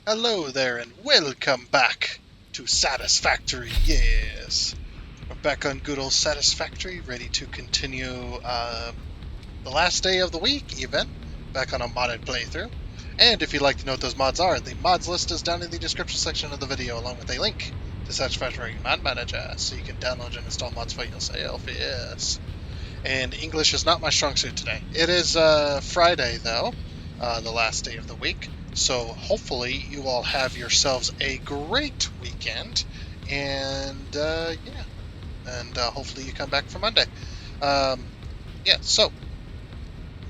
Hello there and welcome back to Satisfactory, yes. We're back on good old Satisfactory, ready to continue the last day of the week even, back on a modded playthrough. And if you'd like to know what those mods are, the mods list is down in the description section of the video along with a link to Satisfactory Mod Manager, so you can download and install mods for yourself, yes. And English is not my strong suit today. It is Friday though, the last day of the week. So hopefully you all have yourselves a great weekend, and hopefully you come back for Monday. So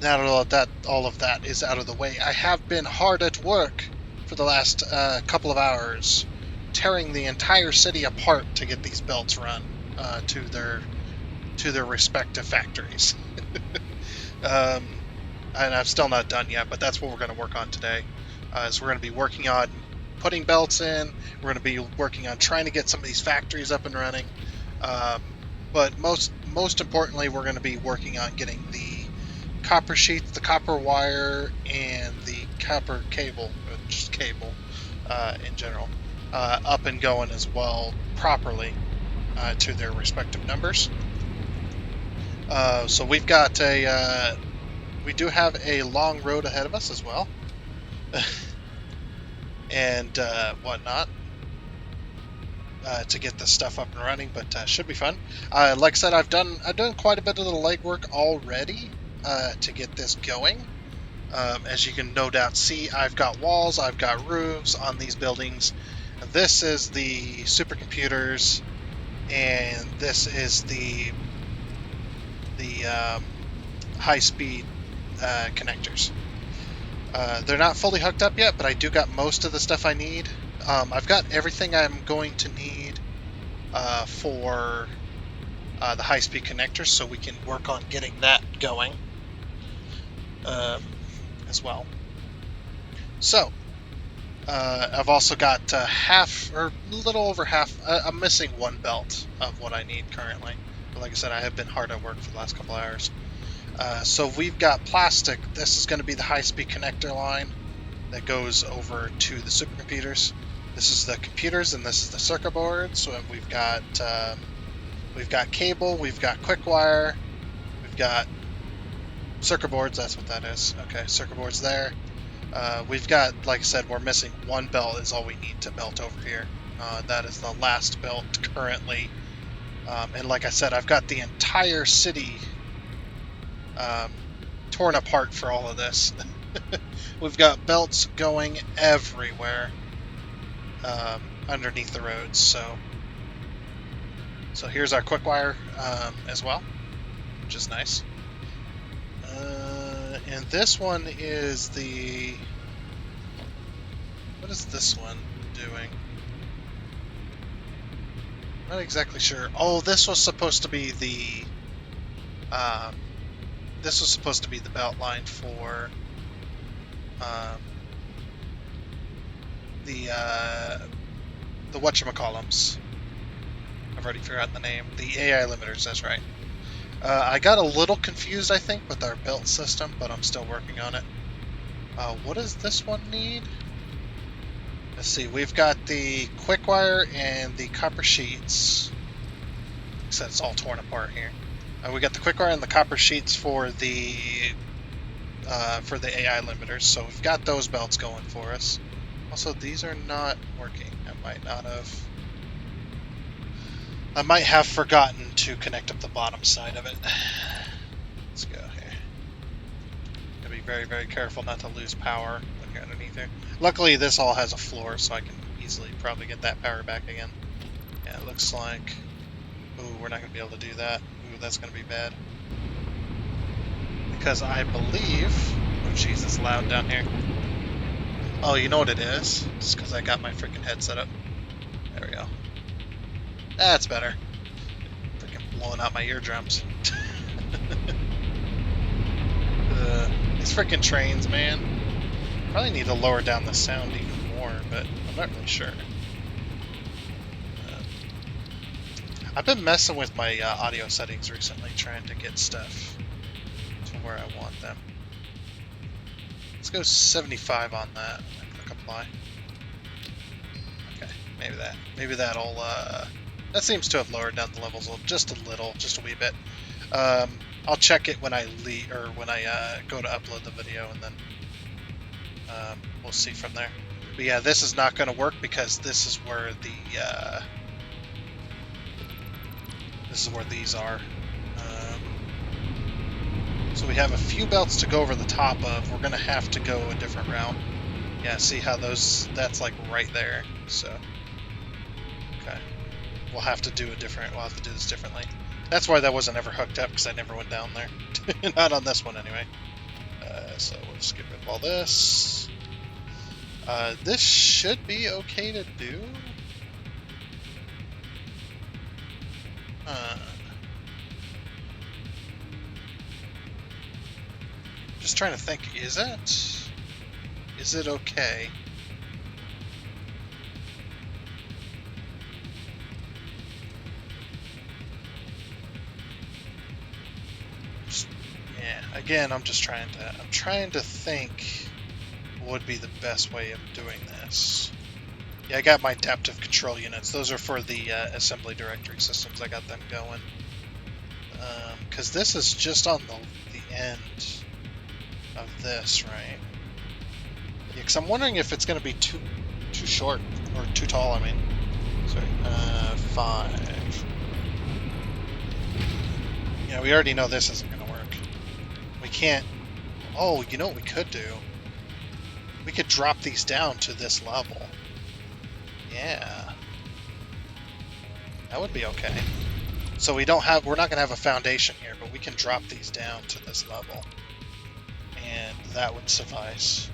now that all of that is out of the way, I have been hard at work for the last couple of hours, tearing the entire city apart to get these belts run to their respective factories. um, and I'm still not done yet, but that's what we're going to work on today. So we're going to be working on putting belts in. We're going to be working on trying to get some of these factories up and running. But most importantly, we're going to be working on getting the copper sheets, the copper wire, and the copper cable, or just cable in general, up and going as well properly to their respective numbers. So we do have a long road ahead of us as well. And whatnot to get this stuff up and running, but should be fun. Like I said, I've done quite a bit of the legwork already to get this going. As you can no doubt see, I've got walls, I've got roofs on these buildings. This is the supercomputers, and this is the high-speed connectors. They're not fully hooked up yet, but I do got most of the stuff I need. I've got everything I'm going to need for the high-speed connectors, so we can work on getting that going as well. So, I've also got half, or a little over half, I'm missing one belt of what I need currently. But like I said, I have been hard at work for the last couple hours. So we've got plastic. This is going to be the high-speed connector line that goes over to the supercomputers. This is the computers, and this is the circuit board. So we've got cable, we've got quick wire, we've got circuit boards. That's what that is. Okay, circuit boards there. We've got, like I said, we're missing one belt. Is all we need to belt over here. That is the last belt currently. And like I said, I've got the entire city torn apart for all of this. We've got belts going everywhere underneath the roads. So here's our quick wire as well, which is nice. And this one is the... What is this one doing? Not exactly sure. Oh, this was supposed to be the... This was supposed to be the belt line for the whatchamacallums. I've already forgotten the name. The AI limiters, that's right. I got a little confused, I think, with our belt system, but I'm still working on it. What does this one need? Let's see, we've got the quick wire and the copper sheets. Like I said, it's all torn apart here. We got the quick wire and the copper sheets for the AI limiters, so we've got those belts going for us. Also, these are not working. I might have forgotten to connect up the bottom side of it. Let's go here. Gotta be very, very careful not to lose power when you're underneath there. Luckily, this all has a floor, so I can easily probably get that power back again. Yeah, it looks like... Ooh, we're not going to be able to do that. Ooh, that's going to be bad. Because I believe... Oh, jeez, it's loud down here. Oh, you know what it is? It's because I got my freaking headset up. There we go. That's better. Freaking blowing out my eardrums. These freaking trains, man. Probably need to lower down the sound even more, but I'm not really sure. I've been messing with my audio settings recently, trying to get stuff to where I want them. Let's go 75 on that and click apply. Maybe that'll, that seems to have lowered down the levels just a little, just a wee bit. I'll check it when I when I go to upload the video, and then we'll see from there. But yeah, this is not going to work because this is where these are. So we have a few belts to go over the top of. We're going to have to go a different route. Yeah, see how that's like right there. So, okay. We'll have to do this differently. That's why that wasn't ever hooked up, because I never went down there. Not on this one, anyway. So we'll just get rid of all this. This should be okay to do. Just trying to think, is it okay? Yeah, again, I'm trying to think what would be the best way of doing this. Yeah, I got my adaptive control units. Those are for the assembly directory systems. I got them going. Because this is just on the end of this, right? Yeah, because I'm wondering if it's going to be too short, or too tall, I mean. Sorry, 5. Yeah, we already know this isn't going to work. We can't... Oh, you know what we could do? We could drop these down to this level. Yeah. That would be okay. So we're not going to have a foundation here, but we can drop these down to this level. And that would suffice.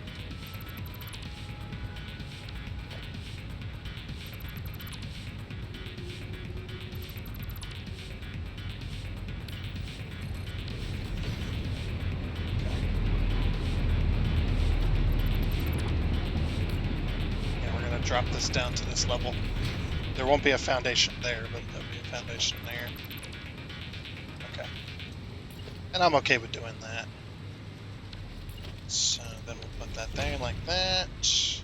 Drop this down to this level. There won't be a foundation there, but there'll be a foundation there. Okay. And I'm okay with doing that. So then we'll put that there like that. It's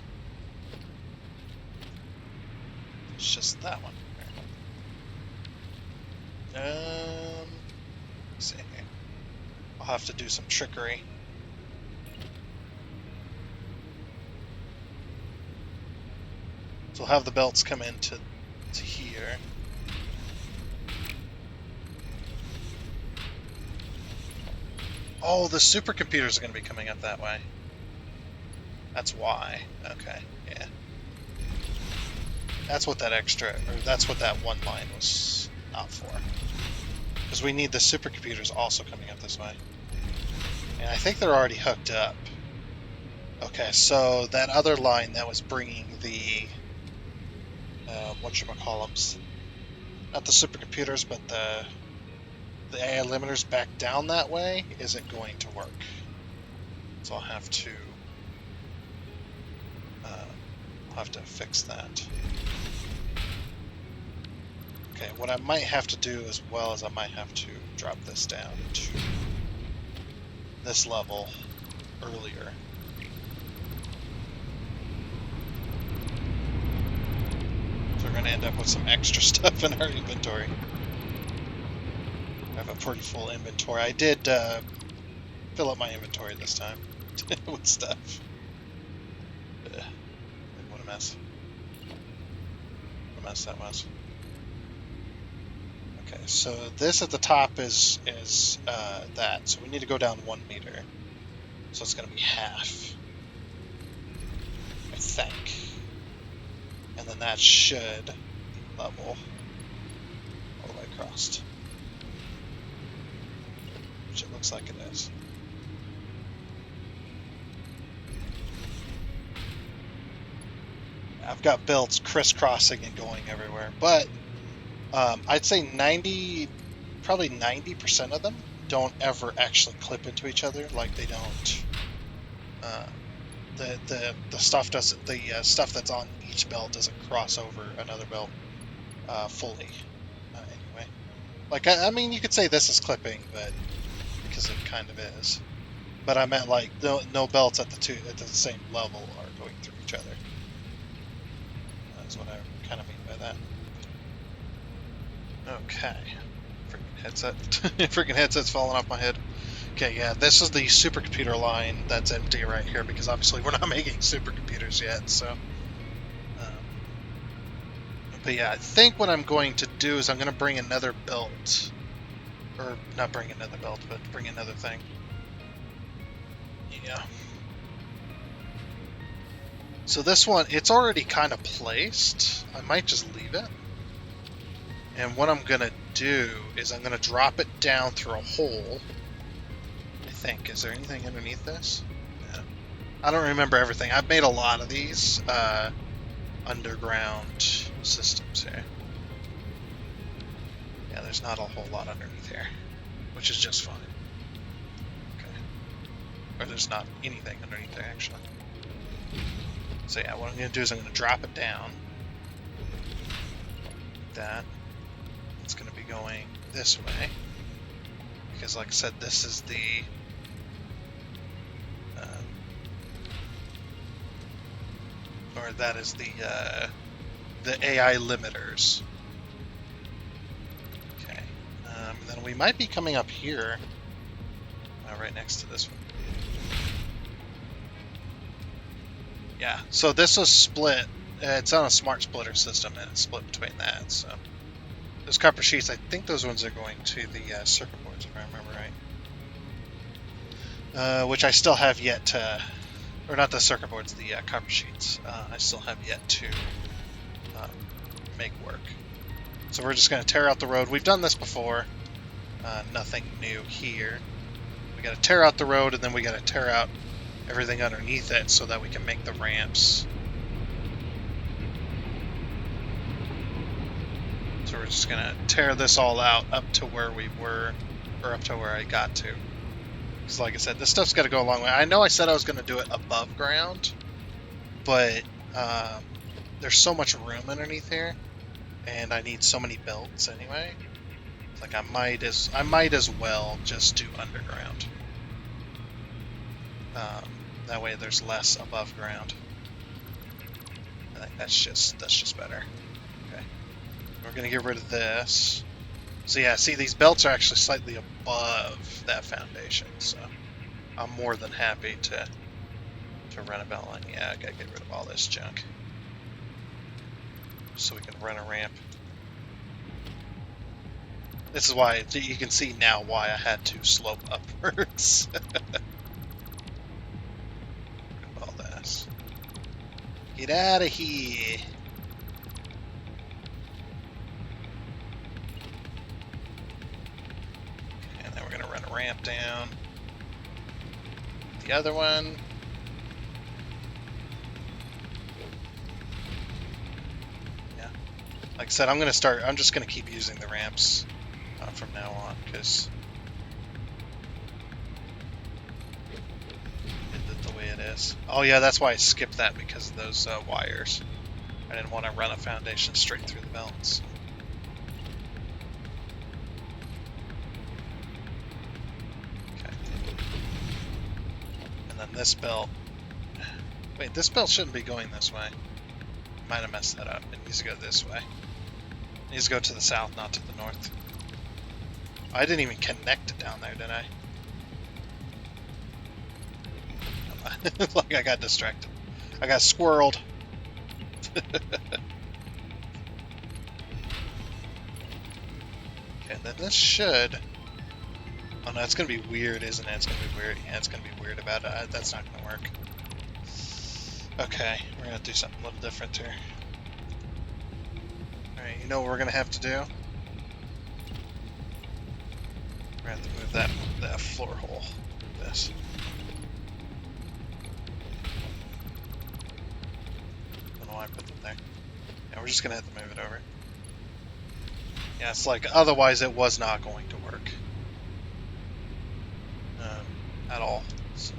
just that one. Let's see here. I'll have to do some trickery. So we'll have the belts come into here. Oh, the supercomputers are going to be coming up that way. That's why. Okay, yeah. That's what that that's what that one line was not for. Because we need the supercomputers also coming up this way. And I think they're already hooked up. Okay, so that other line that was bringing the... whatchamacallums, not the supercomputers, but the AI limiters back down that way isn't going to work. So I'll have to fix that. Okay, what I might have to do as well is I might have to drop this down to this level earlier. We're going to end up with some extra stuff in our inventory. I have a pretty full inventory. I did fill up my inventory this time with stuff. What a mess. What a mess that was. Okay, so this at the top is that. So we need to go down 1 meter. So it's going to be half, I think. And then that should level all the way across. Which it looks like it is. I've got belts crisscrossing and going everywhere, but I'd say probably 90% of them don't ever actually clip into each other. Like they don't. The stuff doesn't. The stuff that's on each belt doesn't cross over another belt fully. Anyway, like I mean, you could say this is clipping, but because it kind of is. But I meant like no belts at the same level are going through each other. That's what I kind Okay. Freaking headset. Freaking headset's falling off my head. Okay, yeah, this is the supercomputer line that's empty right here because obviously we're not making supercomputers yet, so. But yeah, I think what I'm going to do is I'm going to bring another belt. Or not bring another belt, but bring another thing. Yeah. So this one, it's already kind of placed. I might just leave it. And what I'm going to do is I'm going to drop it down through a hole. I think. Is there anything underneath this? Yeah. I don't remember everything. I've made a lot of these underground systems here. Yeah, there's not a whole lot underneath here, which is just fine. Okay. Or there's not anything underneath there, actually. So yeah, what I'm going to do is I'm going to drop it down. Like that. It's going to be going this way. Because like I said, this is the... or that is the AI limiters. Okay. Then we might be coming up here. Right next to this one. Yeah, so this is split. It's on a smart splitter system, and it's split between that. So those copper sheets, I think those ones are going to the circuit boards, if I remember right. Which I still have yet to, or not the circuit boards, the copper sheets. I still have yet to make work. So we're just going to tear out the road. We've done this before. Nothing new here. We got to tear out the road, and then we got to tear out everything underneath it so that we can make the ramps. So we're just going to tear this all out up to where we were, or up to where I got to. Because like I said, this stuff's got to go a long way. I know I said I was going to do it above ground, but there's so much room underneath here, and I need so many belts anyway. Like I might as well just do underground. That way there's less above ground. I think that's just better. Okay. We're gonna get rid of this. So yeah, see, these belts are actually slightly above that foundation, so I'm more than happy to run a belt line. Yeah, I gotta get rid of all this junk. So we can run a ramp. This is why you can see now why I had to slope upwards. All this. Get out of here. And then we're going to run a ramp down. The other one. Yeah. Like I said, I'm just going to keep using the ramps from now on, because the way it is. Oh yeah, that's why I skipped that, because of those wires. I didn't want to run a foundation straight through the belts. Okay. And then this belt. Wait, this belt shouldn't be going this way. Might have messed that up. It needs to go this way. It needs to go to the south, not to the north. I didn't even connect it down there, did I? Like I got distracted. I got squirreled. Okay, then this should... Oh no, it's going to be weird, isn't it? It's going to be weird. Yeah, it's going to be weird about it. That's not going to work. Okay, we're going to do something a little different here. Alright, you know what we're going to have to do? We're going to have to move that floor hole. This. I don't know why I put them there. Yeah, we're just going to have to move it over. Yeah, it's like, otherwise it was not going to work. At all, so.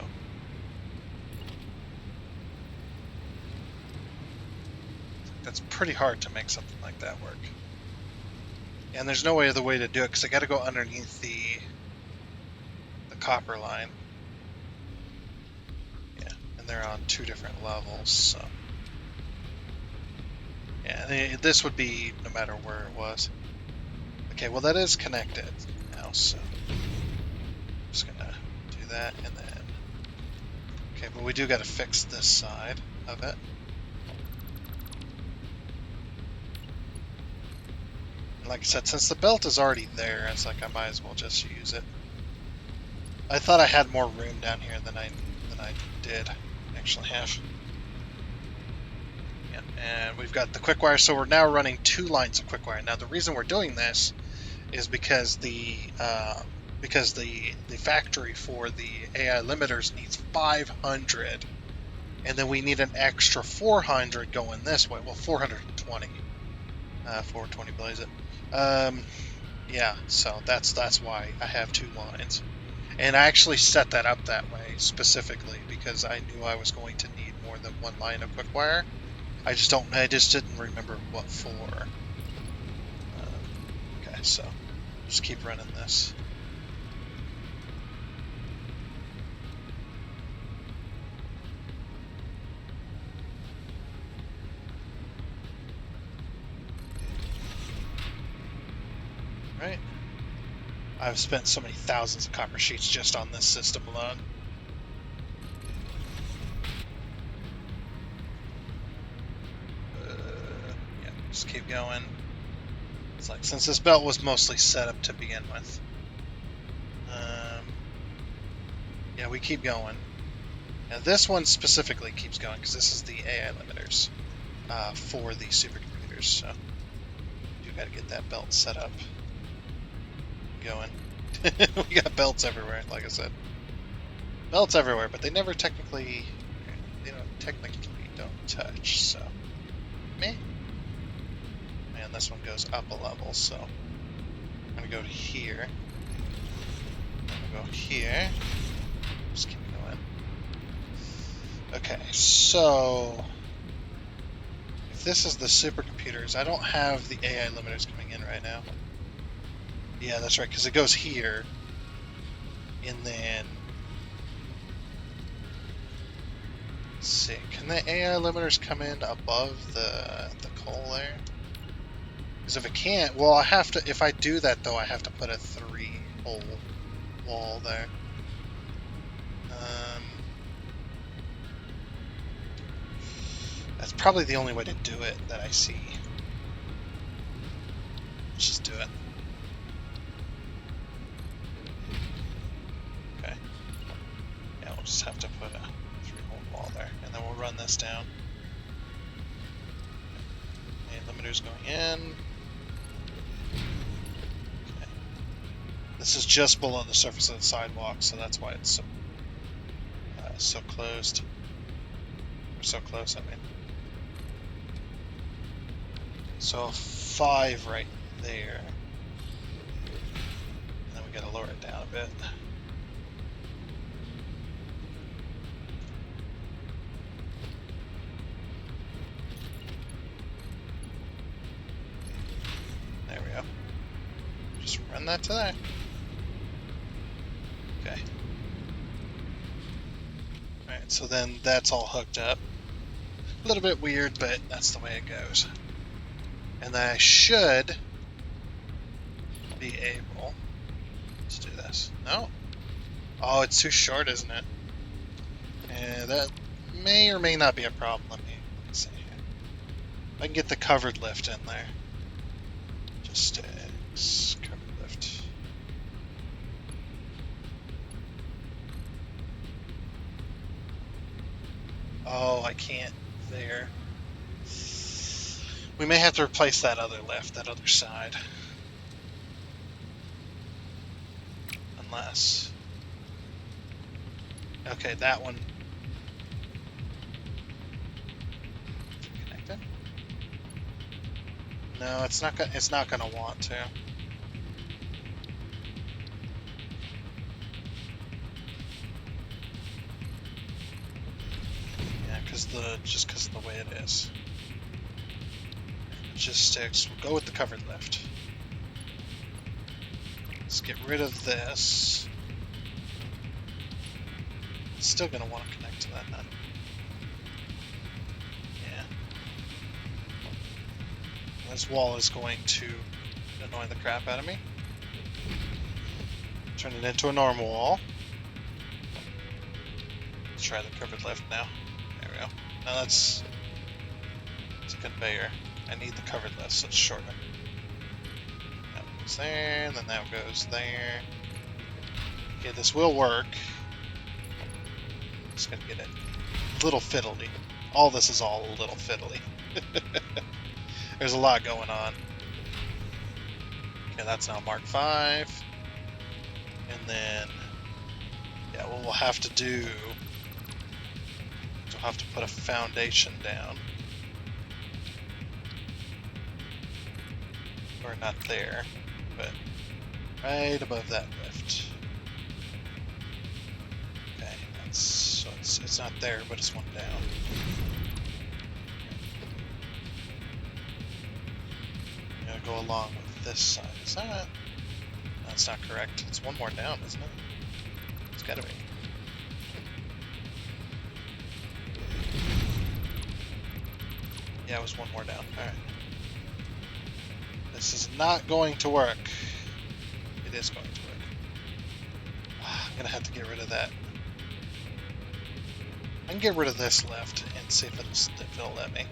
That's pretty hard to make something like that work. And there's no other way to do it, because I got to go underneath the copper line. Yeah, and they're on 2 different levels, so. Yeah, this would be no matter where it was. Okay, well that is connected now, so I'm just gonna do that and then. Okay, but we do gotta fix this side of it. And like I said, since the belt is already there, it's like I might as well just use it. I thought I had more room down here than I did actually have. Yeah, and we've got the quick wire, so we're now running 2 lines of quick wire. Now the reason we're doing this is because the factory for the AI limiters needs 500, and then we need an extra 400 going this way. Well, 420. 420 blaze it. Yeah, so that's why I have 2 lines. And I actually set that up that way specifically because I knew I was going to need more than 1 line of quick wire. I just didn't remember what for. Okay, so just keep running this. Right. I've spent so many thousands of copper sheets just on this system alone. Yeah, just keep going. It's like, since this belt was mostly set up to begin with. Yeah, we keep going. Now this one specifically keeps going because this is the AI limiters for the supercomputers, so you gotta get that belt set up. Going. We got belts everywhere, like I said. Belts everywhere, but they don't technically don't touch, so meh. And this one goes up a level, so I'm gonna go to here. I'm gonna go here. Just keep going. Okay, so if this is the supercomputers, I don't have the AI limiters coming in right now. Yeah, that's right, because it goes here, and then let's see, can the AI limiters come in above the coal there? Because if it can't, well, I have to. If I do that though, I have to put a 3-hole wall there. That's probably the only way to do it that I see. Let's just do it. Okay. Yeah, we'll just have to put a 3-hole wall there, and then we'll run this down. And limiters going in. Okay. This is just below the surface of the sidewalk, so that's why it's so closed. Or so close, I mean. So 5 right there. And then we gotta lower it down a bit. There we go. Just run that to there. Okay. Alright, so then that's all hooked up. A little bit weird, but that's the way it goes. And then I should be able to do this. No? Oh, it's too short, isn't it? And that may or may not be a problem. Let me see here. I can get the covered lift in there. Just covered lift. Oh, I can't there. We may have to replace that other lift, that other side. Unless... Okay, that one... Connected? No, it's not gonna want to. Yeah, just because of the way it is. Logistics, we'll go with the covered lift. Let's get rid of this. It's still going to want to connect to that then. Yeah. This wall is going to Annoying the crap out of me. Turn it into a normal wall. Let's try the covered lift now. There we go. Now that's a conveyor. I need the covered lift, so it's shorter. That goes there, and then that goes there. Okay, this will work. Just gonna get it a little fiddly. All this is all a little fiddly. There's a lot going on. Okay, that's now Mark 5. And then, yeah, what we'll have to do is we'll have to put a foundation down. Or not there, but right above that lift. Okay, so it's not there, but it's one down. I'm gonna go along with this side. Is that? That's not correct. It's one more down, isn't it? It's gotta be. Yeah, it was one more down. Alright. This is not going to work. It is going to work. I'm gonna have to get rid of that. I can get rid of this lift and see if it'll let me.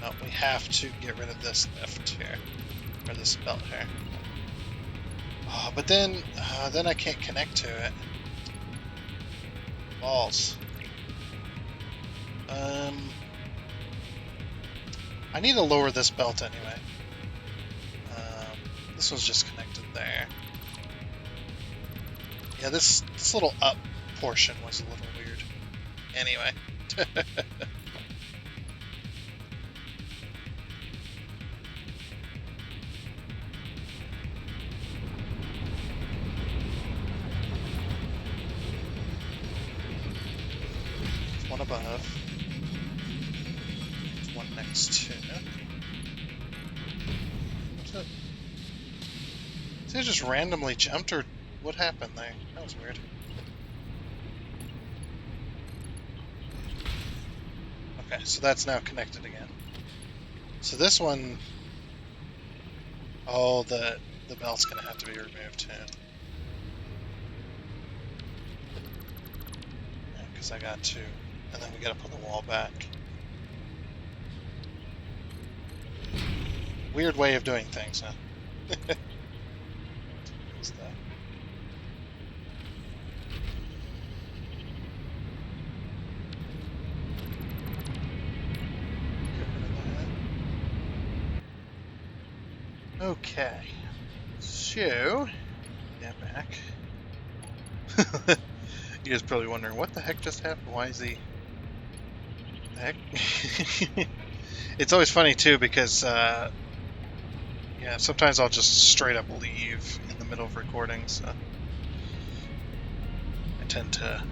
No, we have to get rid of this lift here. Or this belt here. Oh, but then I can't connect to it. Balls. I need to lower this belt anyway. This was just connected there. Yeah, this little up portion was a little weird. Anyway. One above. There's one next to it. What's it? Did it just randomly jumped, or what happened there? That was weird. Okay, so that's now connected again. So this one... Oh, the belt's gonna have to be removed too. Yeah, because I got two. And then we gotta put the wall back. Weird way of doing things, huh? What's that? Okay. So, yeah, back. You guys probably wondering what the heck just happened? Why is he... The heck? It's always funny too because yeah, sometimes I'll just straight up leave in the middle of recording, so I tend to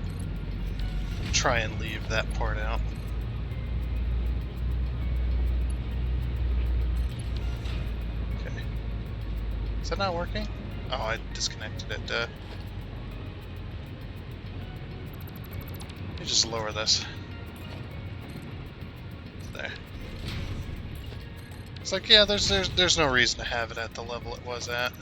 try and leave that part out. Okay. Is that not working? Oh, I disconnected it. Let me just lower this. There. It's like, yeah, there's no reason to have it at the level it was at.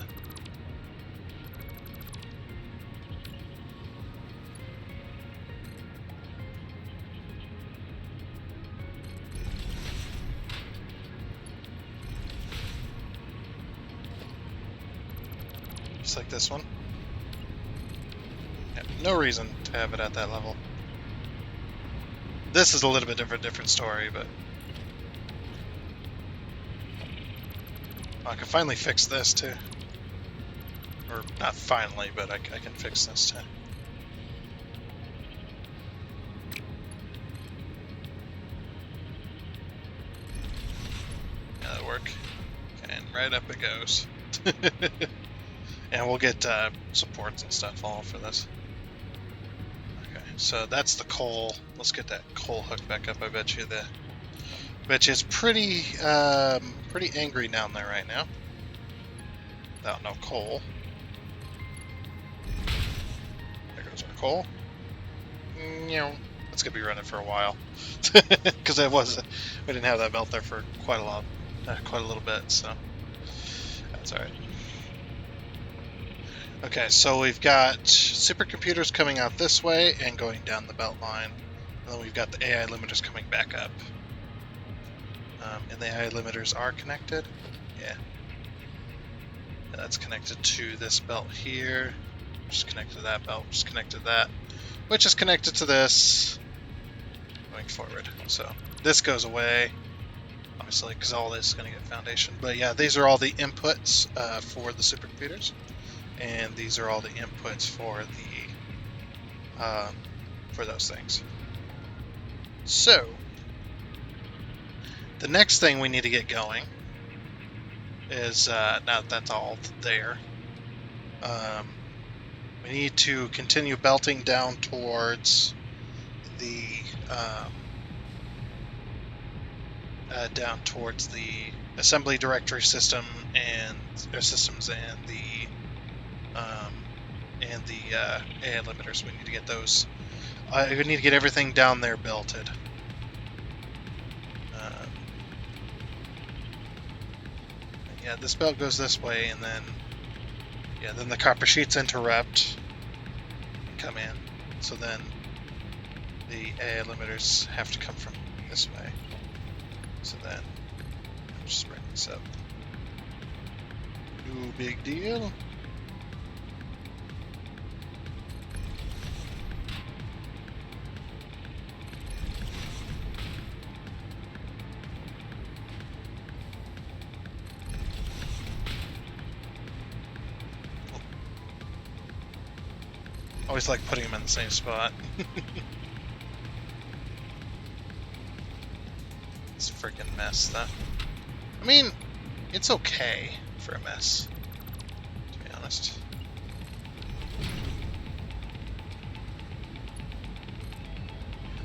Just like this one. Yeah, no reason to have it at that level. This is a little bit of a different story, but I can finally fix this too. Or not finally, but I can fix this too. Yeah, that'll work. And right up it goes. And we'll get supports and stuff all for this. Okay, so that's the coal. Let's get that coal hooked back up. I bet you it's pretty pretty angry down there right now. Without no coal. There goes our coal. It's gonna be running for a while because we didn't have that belt there for quite a little bit. So That's alright. Okay, so we've got supercomputers coming out this way and going down the belt line. And then we've got the AI limiters coming back up. And the AI limiters are connected? Yeah. That's connected to this belt here. Which is connected to that belt, which is connected to that. Which is connected to this. Going forward. So this goes away. Obviously, because all this is going to get foundation. But yeah, these are all the inputs for the supercomputers. And these are all the inputs for those things. So the next thing we need to get going is now that that's all there. We need to continue belting down towards the assembly directory system and systems and the AI limiters. We need to get those. We need to get everything down there belted. Yeah, this belt goes this way, and then then the copper sheets interrupt and come in. So then the AI limiters have to come from this way. So then I'll just bring this up. No big deal. Always like putting them in the same spot. It's a freaking mess, though. I mean, it's okay for a mess, to be honest.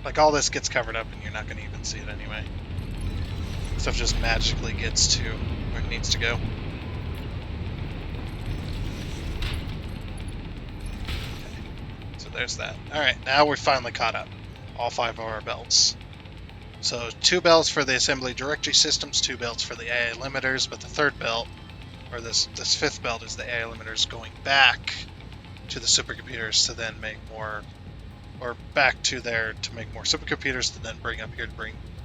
Like, all this gets covered up and you're not going to even see it anyway. Stuff just magically gets to where it needs to go. There's that. Alright, now we're finally caught up. All 5 of our belts. So 2 belts for the assembly directory systems, 2 belts for the AI limiters, but the third belt, or this 5th belt, is the AI limiters going back to the supercomputers to then make more, or back to there to make more supercomputers to then bring up here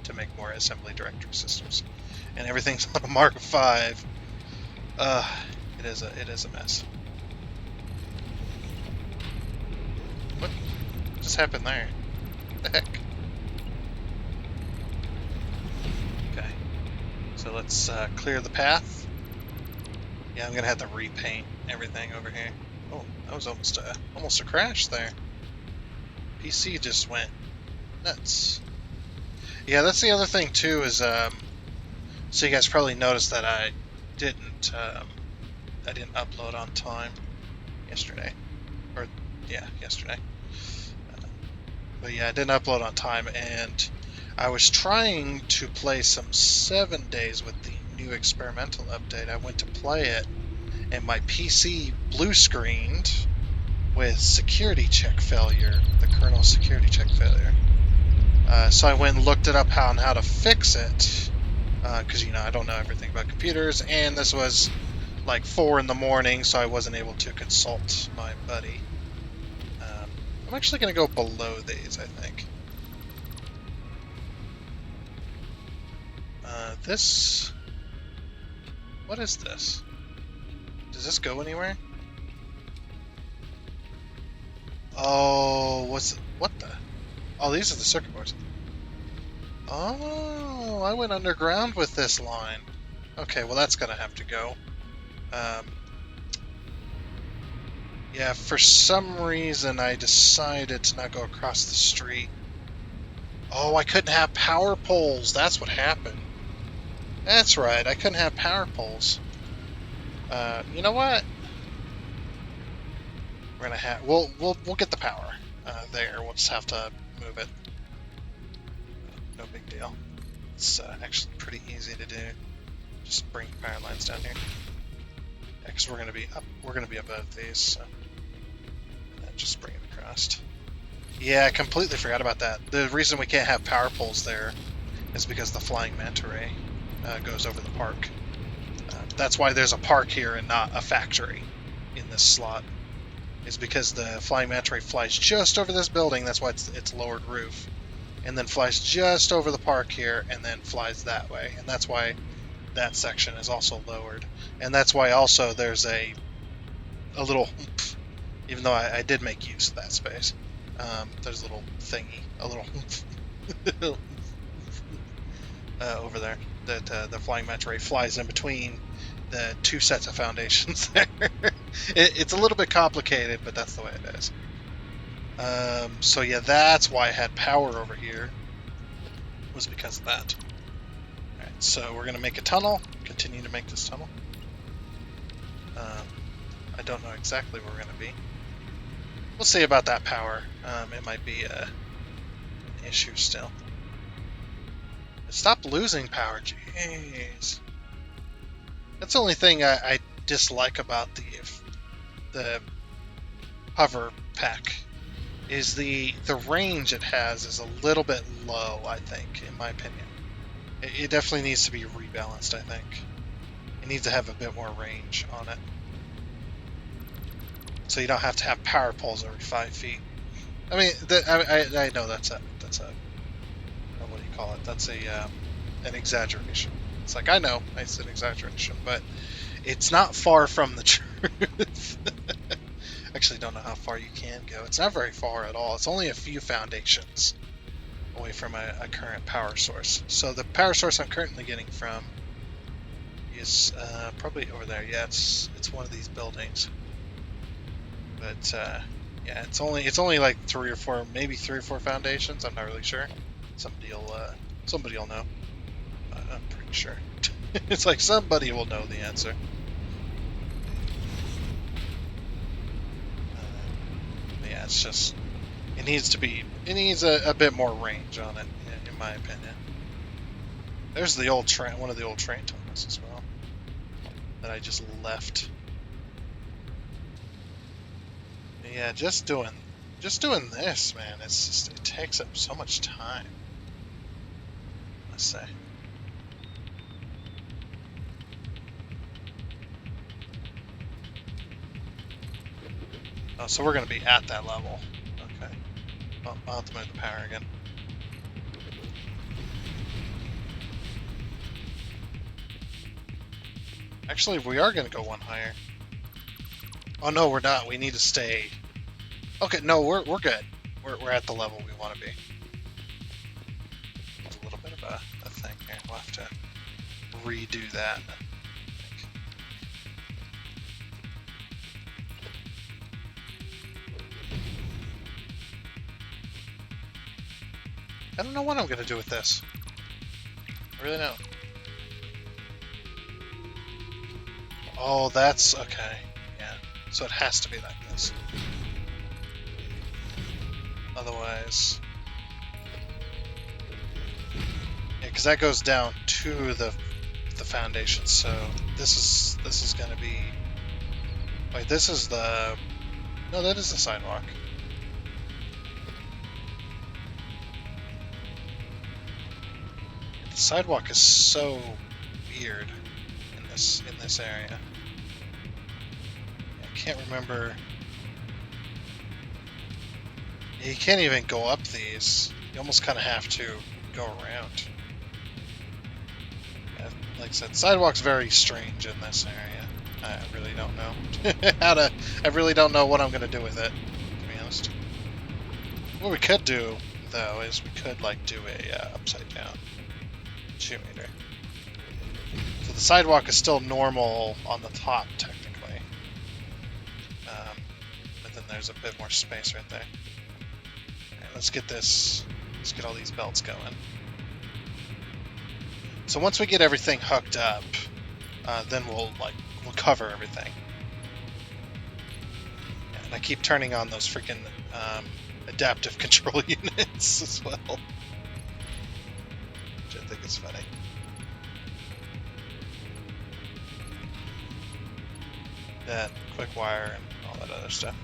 to make more assembly directory systems. And everything's on a mark of 5. It is a mess. What just happened there? What the heck? Okay, so let's clear the path. Yeah, I'm gonna have to repaint everything over here. Oh, that was almost a crash there. PC just went nuts. Yeah, that's the other thing too. Is so you guys probably noticed that I didn't upload on time yesterday, or yeah, yesterday. But yeah, I didn't upload on time, and I was trying to play some 7 days with the new experimental update. I went to play it, and my PC blue screened with security check failure, the kernel security check failure. So I went and looked it up how to fix it, because I don't know everything about computers, and this was like 4 in the morning, so I wasn't able to consult my buddy. I'm actually going to go below these, I think. This... What is this? Does this go anywhere? Oh, what the? Oh, these are the circuit boards. Oh, I went underground with this line. Okay, well that's going to have to go. Yeah, for some reason I decided to not go across the street. Oh, I couldn't have power poles. That's what happened. That's right, I couldn't have power poles. You know what? We're gonna have we'll get the power there. We'll just have to move it. No big deal. It's actually pretty easy to do. Just bring power lines down here. Because we're gonna be above these. So. Just bring it across. Yeah, I completely forgot about that. The reason we can't have power poles there is because the flying manta ray goes over the park that's why there's a park here and not a factory in this slot. Is because the flying manta ray flies just over this building. That's why it's lowered roof, and then flies just over the park here, and then flies that way. And that's why that section is also lowered. And that's why also there's a little oomph, even though I did make use of that space. There's a little thingy, a little oomph over there that the flying manta ray flies in between the two sets of foundations there. It's a little bit complicated, but that's the way it is. So yeah, that's why I had power over here, was because of that. Alright, so we're going to make a tunnel, continue to make this tunnel. I don't know exactly where we're going to be. We'll see about that power. It might be an issue still. Stop losing power, jeez. That's the only thing I dislike about the hover pack, is the range it has is a little bit low, I think, in my opinion. It definitely needs to be rebalanced, I think. It needs to have a bit more range on it. So you don't have to have power poles every 5 feet. I mean, I know that's a what do you call it? That's an exaggeration. It's like, I know it's an exaggeration, but it's not far from the truth. Actually, don't know how far you can go. It's not very far at all. It's only a few foundations away from a current power source. So the power source I'm currently getting from is probably over there. Yeah, it's one of these buildings. But yeah, it's only like 3 or 4, maybe 3 or 4 foundations. I'm not really sure. Somebody will know. I'm pretty sure. It's like somebody will know the answer. Yeah, it's just it needs a bit more range on it, in my opinion. There's the old train, one of the old train tunnels as well that I just left. Yeah, just doing this, man. It's just, it takes up so much time. Let's say. Oh, so we're going to be at that level. Okay. Well, I'll have to move the power again. Actually, we are going to go one higher. Oh no, we're not. We need to stay. Okay, no, we're good. We're at the level we want to be. There's a little bit of a thing here. We'll have to redo that. I don't know what I'm going to do with this. I really don't. Oh, that's okay. Yeah. So it has to be like this. Otherwise... Yeah, because that goes down to the foundation, so this is going to be... Wait, this is the... No, that is the sidewalk. The sidewalk is so weird in this area. I can't remember. You can't even go up these. You almost kind of have to go around. Yeah, like I said, sidewalk's very strange in this area. I really don't know I really don't know what I'm gonna do with it, to be honest. What we could do, though, is we could like do a upside down 2 meter. So the sidewalk is still normal on the top, technically. But then there's a bit more space right there. Alright, let's get all these belts going. So once we get everything hooked up, then we'll cover everything. Yeah, and I keep turning on those freaking adaptive control units as well. Which I think is funny. That quick wire and all that other stuff.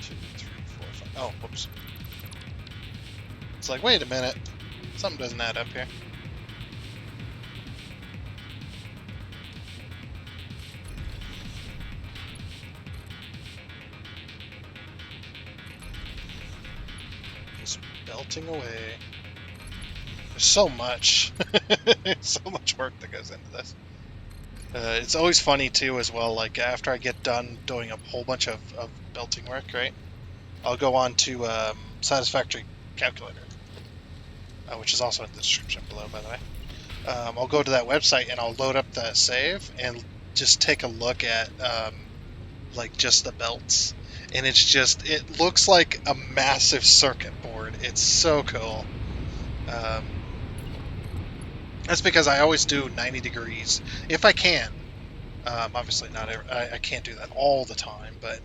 Two, three. Oh, whoops. It's like, wait a minute. Something doesn't add up here. Just belting away. There's so much. So much work that goes into this. It's always funny, too, as well, like, after I get done doing a whole bunch of belting work, right? I'll go on to Satisfactory calculator, which is also in the description below, by the way. I'll go to that website and I'll load up the save and just take a look at, like, just the belts. And it's just, it looks like a massive circuit board. It's so cool. That's because I always do 90 degrees, if I can. Obviously, not every, I can't do that all the time, but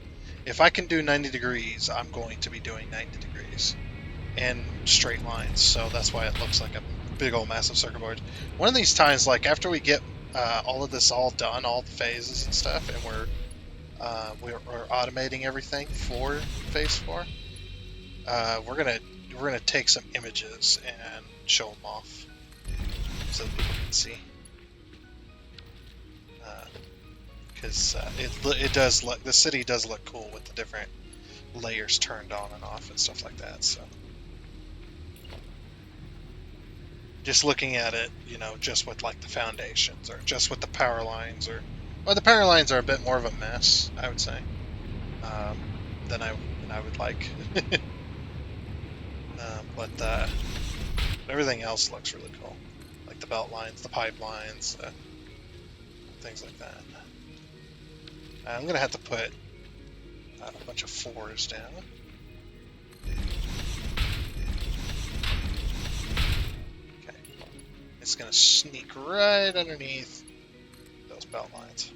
if I can do 90 degrees, I'm going to be doing 90 degrees in straight lines. So that's why it looks like a big old massive circuit board. One of these times, like after we get all of this all done, all the phases and stuff, and we're automating everything for phase 4, we're gonna take some images and show them off so that people can see. Because it does look, the city does look cool with the different layers turned on and off and stuff like that. So just looking at it, you know, just with like the foundations or just with the power lines, or well, the power lines are a bit more of a mess, I would say, than I would like. But everything else looks really cool, like the belt lines, the pipe lines, things like that. I'm going to have to put a bunch of 4s down. Okay. It's going to sneak right underneath those belt lines.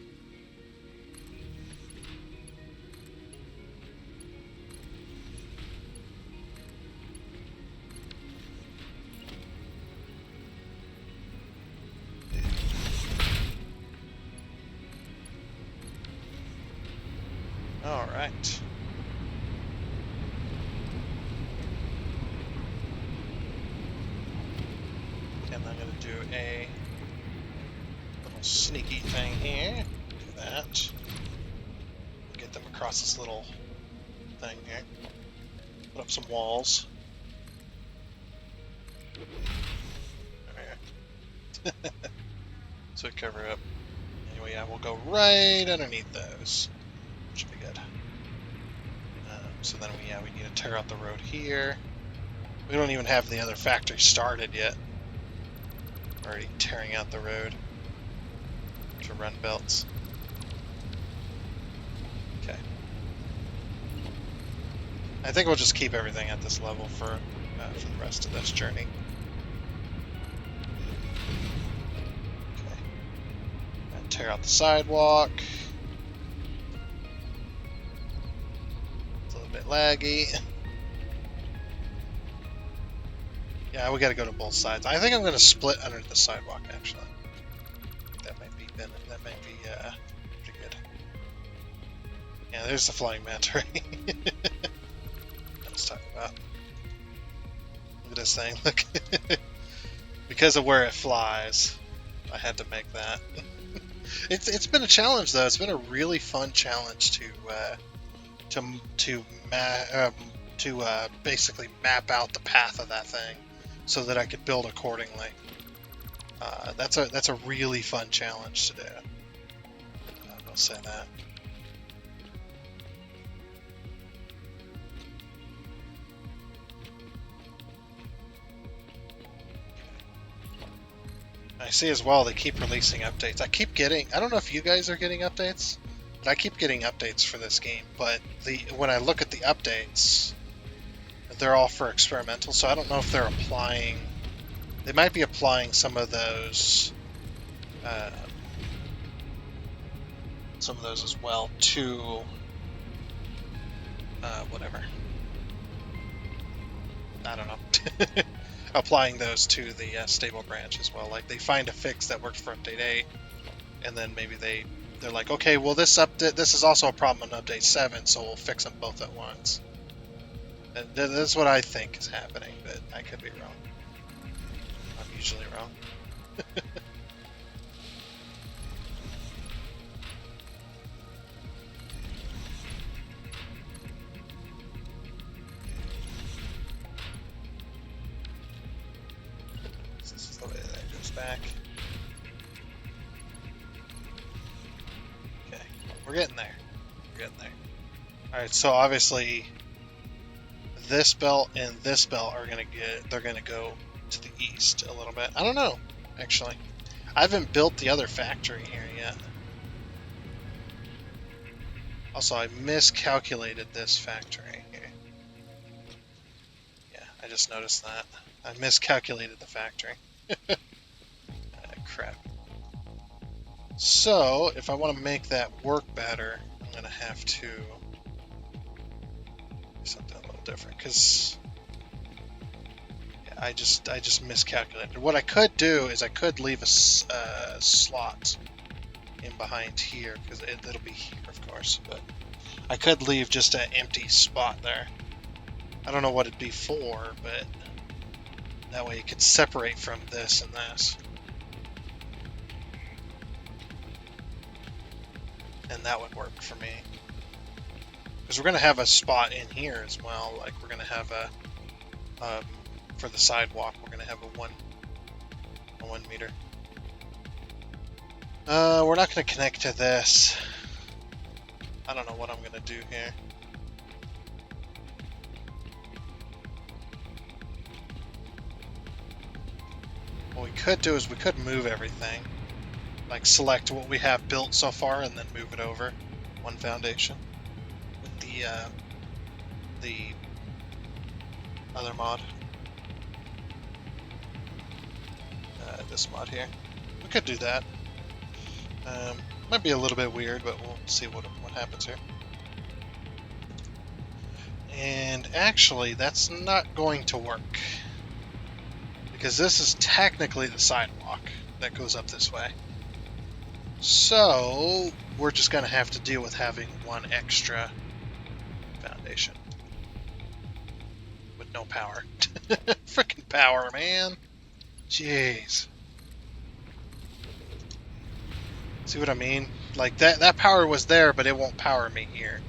All right. And I'm going to do a little sneaky thing here. Do that. Get them across this little thing here. Put up some walls. There. So we cover up. Anyway, yeah, we'll go right underneath those. Should be good. So then we need to tear out the road here. We don't even have the other factory started yet. Already tearing out the road to run belts. Okay. I think we'll just keep everything at this level for the rest of this journey. Okay. And tear out the sidewalk. Bit laggy. Yeah, we gotta go to both sides. I think I'm gonna split under the sidewalk, actually. That might be pretty good. Yeah, there's the flying manta ray. Let's talk about. Look at this thing, look. Because of where it flies, I had to make that. It's been a challenge, though. It's been a really fun challenge to basically map out the path of that thing so that I could build accordingly. That's a really fun challenge to do. I'll say that. I see as well they keep releasing updates. I don't know if you guys are getting updates. I keep getting updates for this game, but when I look at the updates, they're all for experimental, so I don't know if they're applying. They might be applying some of those as well to whatever. I don't know. Applying those to the stable branch as well. Like they find a fix that works for update 8, and then maybe they're like, okay, well this is also a problem on update 7, so we'll fix them both at once. That's what I think is happening, but I could be wrong. I'm usually wrong. This is the way that goes back. Okay, we're getting there. We're getting there. Alright, so obviously this belt and this belt are they're gonna go to the east a little bit. I don't know, actually. I haven't built the other factory here yet. Also, I miscalculated this factory here. Yeah, I just noticed that. I miscalculated the factory. Crap. So, if I want to make that work better, I'm going to have to do something a little different, because I just miscalculated. What I could do is I could leave a slot in behind here, because it'll be here, of course, but I could leave just an empty spot there. I don't know what it'd be for, but that way it could separate from this and this. And that would work for me. Because we're going to have a spot in here as well. Like, we're going to have a, for the sidewalk, we're going to have a 1 meter. We're not going to connect to this. I don't know what I'm going to do here. What we could do is we could move everything. Like, select what we have built so far and then move it over one foundation with the other mod. This mod here. We could do that. Might be a little bit weird, but we'll see what happens here. And actually, that's not going to work, because this is technically the sidewalk that goes up this way. So we're just going to have to deal with having one extra foundation with no power. Freaking power, man. Jeez. See what I mean? Like, that power was there, but it won't power me here.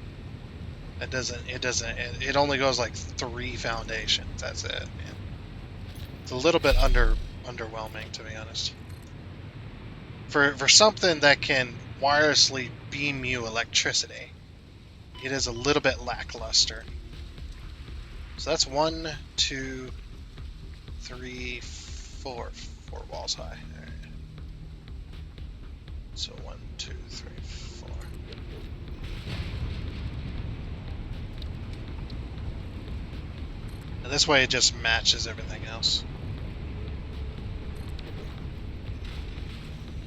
It only goes like 3 foundations. That's it, man. It's a little bit underwhelming, to be honest. For something that can wirelessly beam you electricity, it is a little bit lackluster. So that's 1, 2, 3, 4 walls high. All right. So 1, 2, 3, 4. And this way it just matches everything else.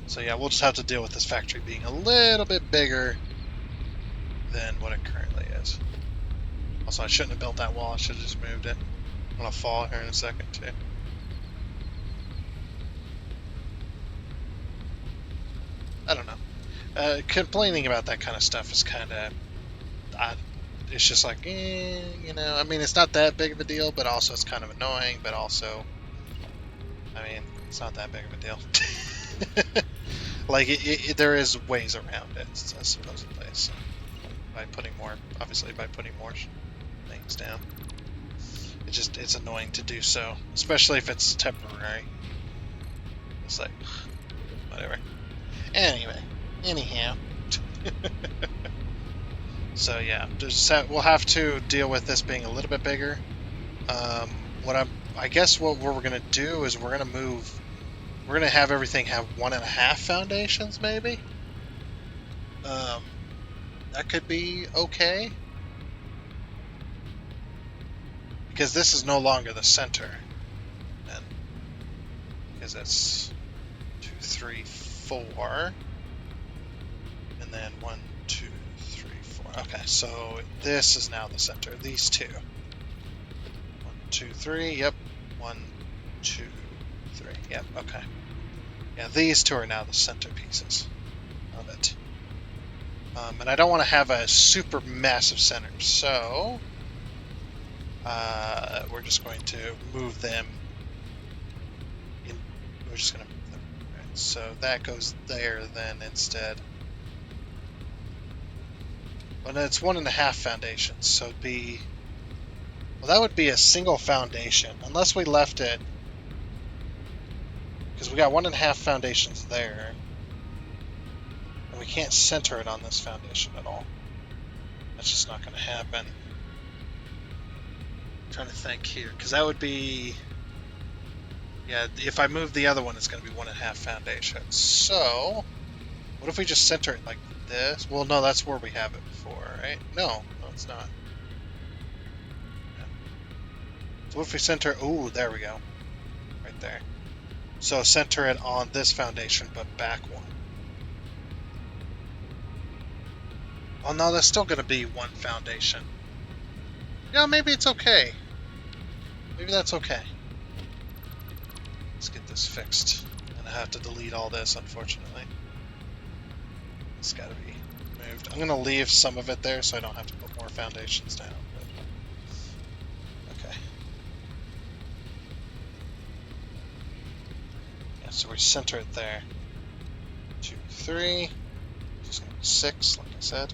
So yeah, we'll just have to deal with this factory being a little bit bigger than what it currently is. Also, I shouldn't have built that wall. I should have just moved it. I'm going to fall here in a second, too. I don't know. Complaining about that kind of stuff is kind of odd. It's just like, you know, I mean, it's not that big of a deal, but also it's kind of annoying, but also, I mean, it's not that big of a deal. Like, there is ways around it, supposedly, so by putting more things down. It's annoying to do so, especially if it's temporary. It's like, whatever. Anyway, anyhow. So yeah, we'll have to deal with this being a little bit bigger. I guess what we're gonna do is we're gonna have everything have 1.5 foundations, maybe. That could be okay, because this is no longer the center, then, because that's 2, 3, 4, and then 1, 2, 3, 4. Okay, so this is now the center. These two. 1, 2, 3. Yep. 1, 2, 3. Yep. Okay. Yeah, these two are now the centerpieces of it. And I don't want to have a super massive center, so we're just going to move them in. We're just going to move them. Right, so that goes there then instead. Well, no, it's 1.5 foundations, so it'd be... Well, that would be a single foundation, unless we left it... Because we got 1.5 foundations there. And we can't center it on this foundation at all. That's just not going to happen. I'm trying to think here, because that would be... Yeah, if I move the other one, it's going to be 1.5 foundations. So, what if we just center it like this? Well, no, that's where we have it before, right? No, it's not. Yeah. So what if we center... Ooh, there we go. Right there. So center it on this foundation, but back one. Oh no, that's still going to be one foundation. Yeah, maybe it's okay. Maybe that's okay. Let's get this fixed. And I have to delete all this, unfortunately. It's got to be moved. I'm going to leave some of it there so I don't have to put more foundations down. But... Okay. Yeah, so we center it there. 2, 3. Just going to be 6, like I said.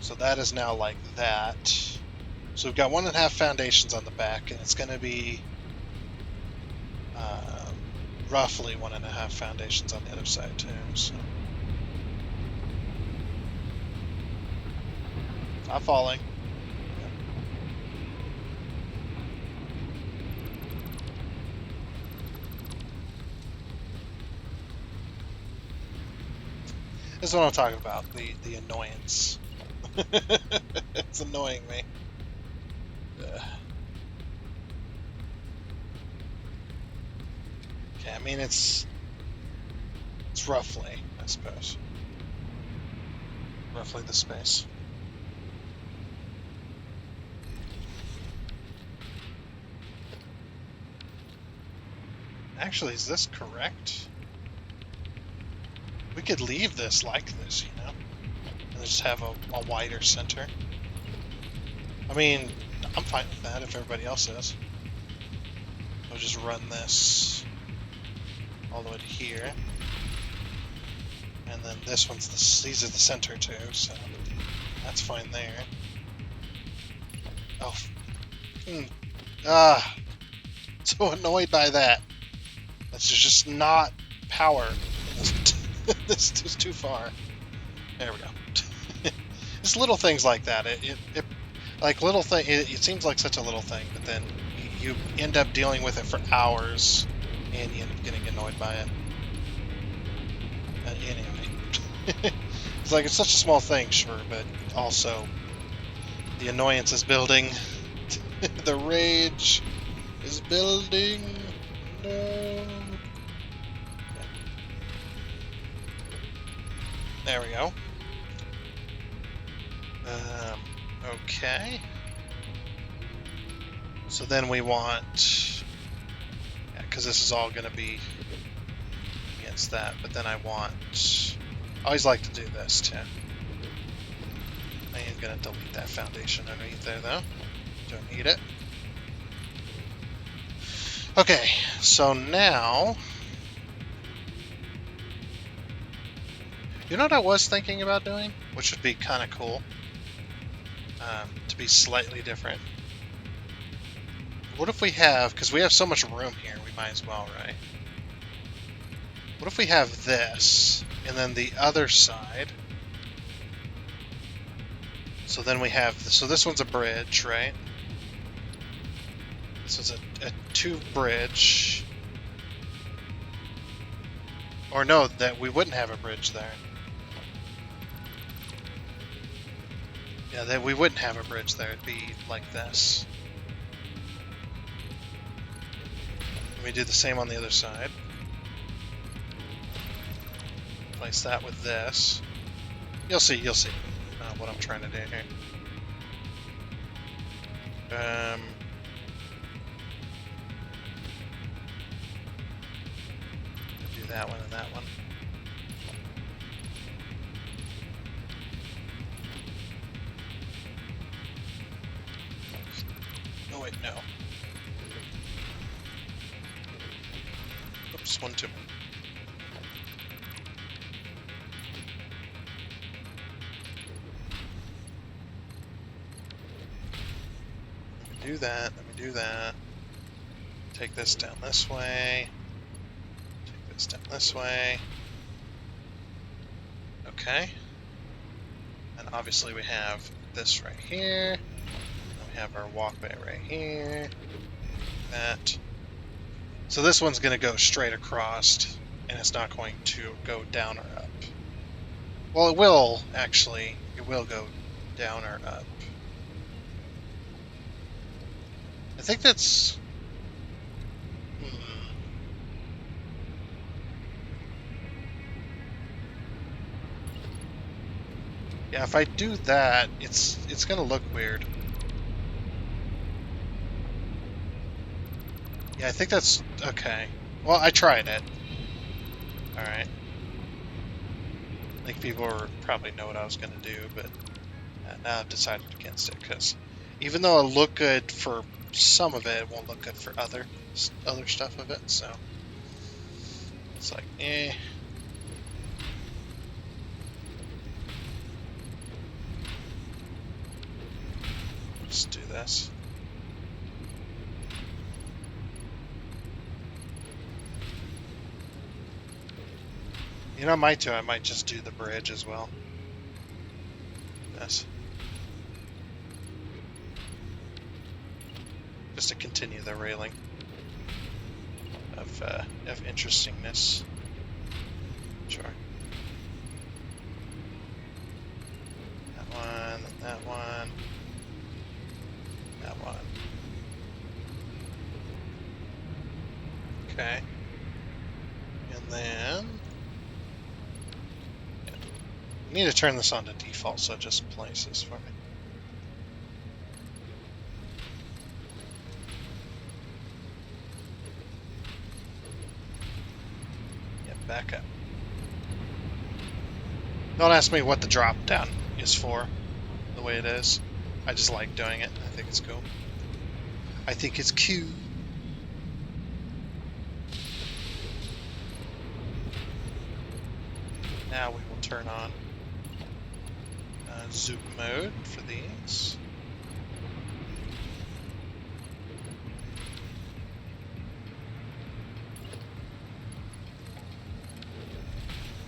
So that is now like that. So we've got 1.5 foundations on the back, and it's going to be roughly 1.5 foundations on the other side too. So not falling. This is what I'm talking about. The annoyance. It's annoying me. Okay, I mean it's roughly, I suppose, roughly the space. Actually, is this correct? We could leave this like this, you know? And just have a wider center. I mean, I'm fine with that if everybody else is. I'll just run this all the way to here. And then this one's these are the center too, so that's fine there. Oh. So annoyed by that. That's just not power. This is too far. There we go. Just little things like that. It like little thing. It seems like such a little thing, but then you end up dealing with it for hours, and you end up getting annoyed by it. Anyway, it's like it's such a small thing, sure, but also the annoyance is building. The rage is building. No. There we go. Okay. So then we want, yeah, because this is all going to be against that, but then I always like to do this too. I am going to delete that foundation underneath there though. Don't need it. Okay, so now, you know what I was thinking about doing, which would be kind of cool, to be slightly different. What if we have, because we have so much room here, we might as well, right? What if we have this, and then the other side, so then we have, so this one's a bridge, right? This is a 2 bridge. Or no, that we wouldn't have a bridge there. Yeah, that we wouldn't have a bridge there. It'd be like this. Let me do the same on the other side. Place that with this. You'll see what I'm trying to do here. Do that one and that one. wait, no. Oops, one too many. Let me do that, let me do that. Take this down this way. Take this down this way. Okay. And obviously we have this right here. And we have our walkway right here. That. So this one's going to go straight across, and it's not going to go down or up. Well, it will, actually. It will go down or up. I think that's... Yeah, if I do that, it's going to look weird. Yeah, I think that's... okay. Well, I tried it. Alright. I think people probably know what I was going to do, but now I've decided against it, because even though it'll look good for some of it, it won't look good for other stuff of it, so... It's like, eh... Just do this. You know, I might just do the bridge as well. Yes. Just to continue the railing of interestingness. Sure. That one, that one, that one. Okay. And then... I need to turn this on to default so it just places for me. Yeah, back up. Don't ask me what the drop down is for, the way it is. I just like doing it. I think it's cool. I think it's cute. Now we will turn on zoom mode for these.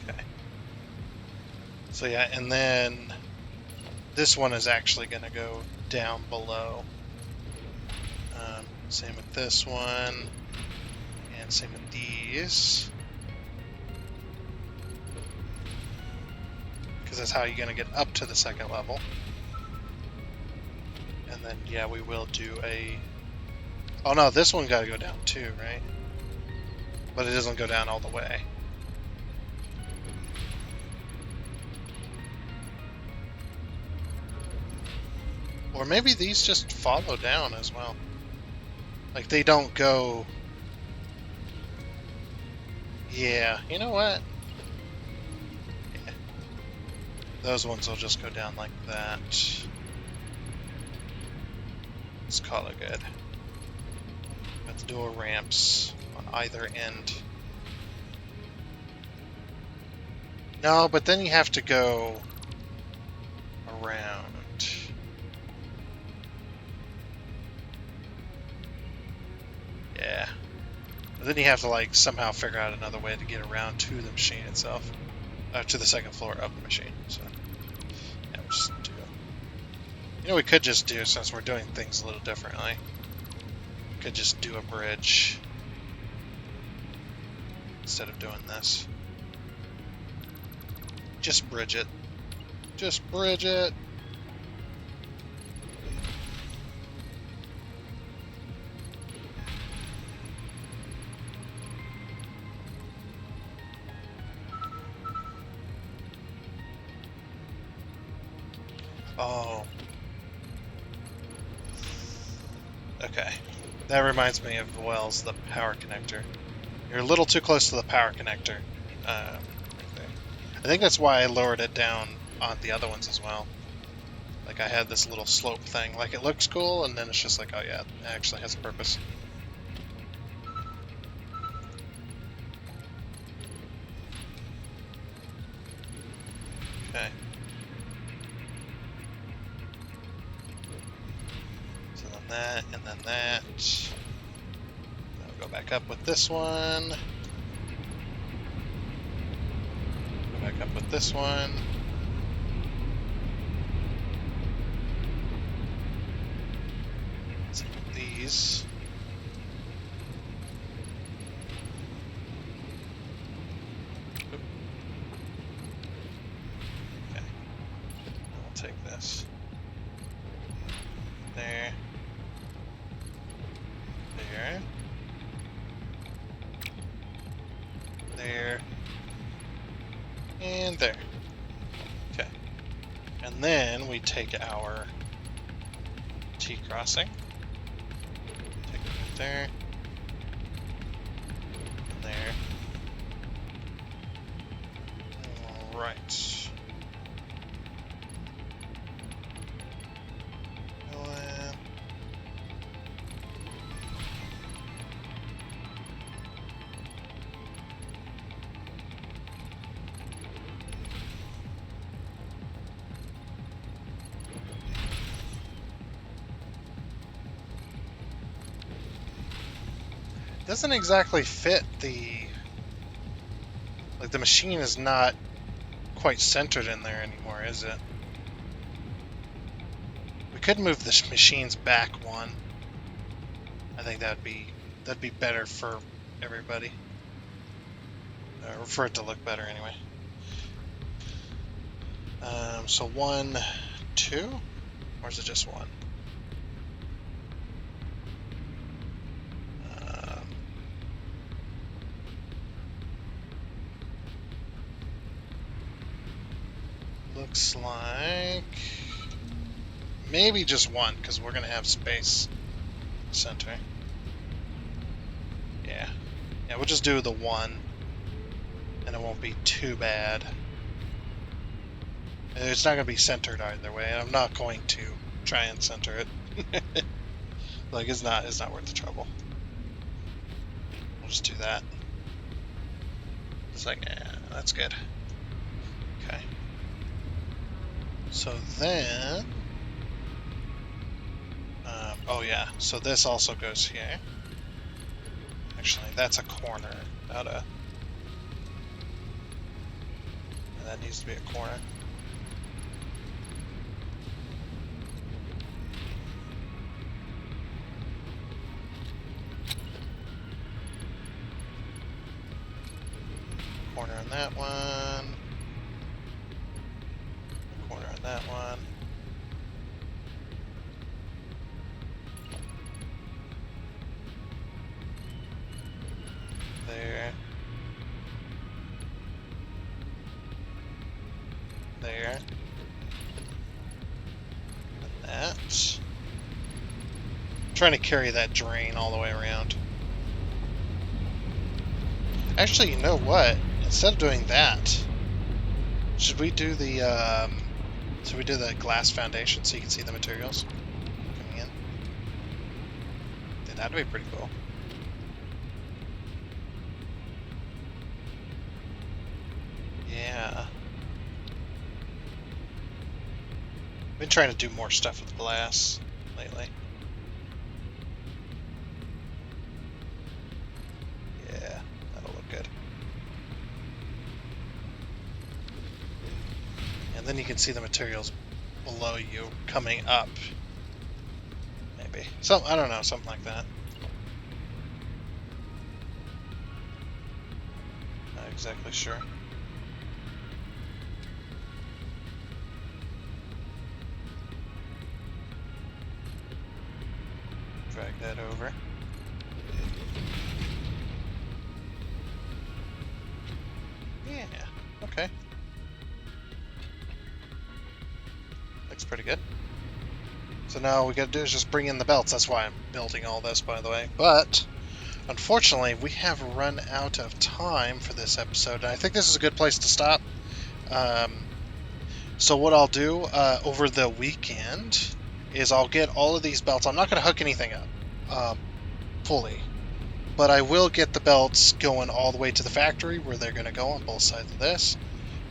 Okay. So yeah, and then this one is actually going to go down below. Same with this one, and same with these. That's how you're going to get up to the second level. And then, yeah, we will do a... Oh no, this one got to go down too, right? But it doesn't go down all the way. Or maybe these just follow down as well. Like, they don't go... Yeah, you know what? Those ones will just go down like that. Let's call it good. Got the dual ramps on either end. No, but then you have to go around. Yeah. But then you have to like somehow figure out another way to get around to the machine itself. To the second floor of the machine. So, yeah, we'll just do it. You know, we could just do, since we're doing things a little differently, we could just do a bridge instead of doing this. Just bridge it. Just bridge it. Oh. Okay. That reminds me of Wells, the power connector. You're a little too close to the power connector. Right there. I think that's why I lowered it down on the other ones as well. Like I had this little slope thing. Like it looks cool, and then it's just like, oh yeah, it actually has a purpose. Okay. So then that, and then that. Then we'll go back up with this one. Go back up with this one. So these. Okay. We'll take this. There. There. There. And there. Okay. And then we take our T-crossing. Take it right there. And there. Alright. Doesn't exactly fit the machine is not quite centered in there anymore, is it? We could move the machines back one. I think that'd be better for everybody, or for it to look better anyway. So 1, 2, or is it just 1? Looks like maybe just 1, because we're gonna have space center. Yeah, we'll just do the 1, and it won't be too bad. It's not gonna be centered either way. I'm not going to try and center it. Like it's not worth the trouble. We'll just do that. It's like, yeah, that's good. Okay. So then, oh yeah, so this also goes here. Actually, that's a corner, not a, and that needs to be a corner. Corner on that one. Corner on that one. There. There. And that. I'm trying to carry that drain all the way around. Actually, you know what? Instead of doing that, should we do the glass foundation so you can see the materials coming in? Yeah, that'd be pretty cool. Yeah. Been trying to do more stuff with glass lately. Yeah, that'll look good. And then you can see the materials below you coming up. Maybe. I don't know, something like that. Not exactly sure. Drag that over. Yeah, okay. Looks pretty good. So now all we gotta do is just bring in the belts. That's why I'm building all this, by the way. But unfortunately, we have run out of time for this episode, and I think this is a good place to stop. So what I'll do over the weekend is I'll get all of these belts. I'm not going to hook anything up fully, but I will get the belts going all the way to the factory where they're going to go on both sides of this.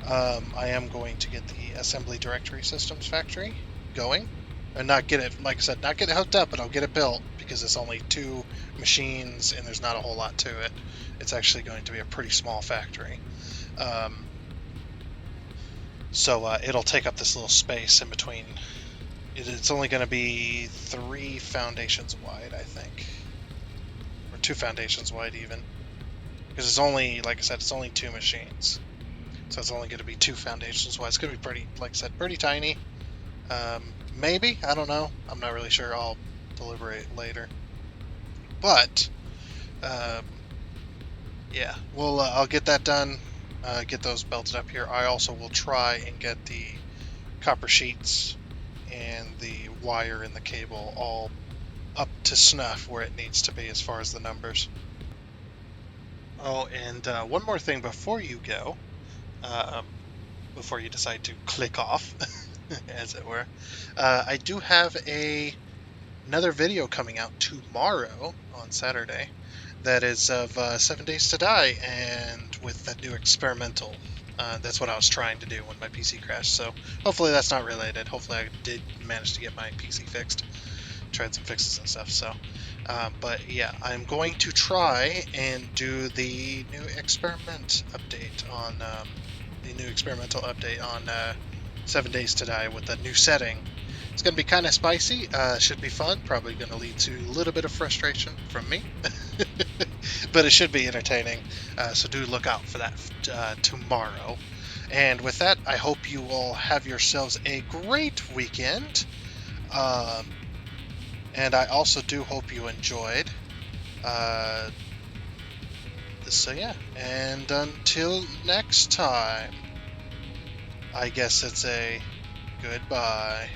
I am going to get the assembly directory systems factory going, and not get it, like I said, not get it hooked up, but I'll get it built because it's only 2 machines and there's not a whole lot to it. It's actually going to be a pretty small factory. So it'll take up this little space in between. It's only going to be 3 foundations wide, I think, or 2 foundations wide even, because it's only, like I said, it's only 2 machines. So it's only going to be 2 foundations wide. It's going to be pretty, like I said, pretty tiny. Maybe, I don't know. I'm not really sure. I'll deliberate later. But yeah, I'll get that done. Get those belted up here. I also will try and get the copper sheets and the wire and the cable all up to snuff where it needs to be as far as the numbers. Oh, and one more thing before you go, before you decide to click off, as it were, I do have another video coming out tomorrow on Saturday that is of 7 Days to Die, and with that new experimental. That's what I was trying to do when my PC crashed, so hopefully that's not related. Hopefully I did manage to get my PC fixed. Tried some fixes and stuff, so. But yeah, I'm going to try and do the new experimental update on 7 Days to Die with the new setting. It's going to be kind of spicy. Should be fun. Probably going to lead to a little bit of frustration from me. But it should be entertaining. So do look out for that tomorrow. And with that, I hope you all have yourselves a great weekend. And I also do hope you enjoyed. So yeah, and until next time, I guess it's a goodbye.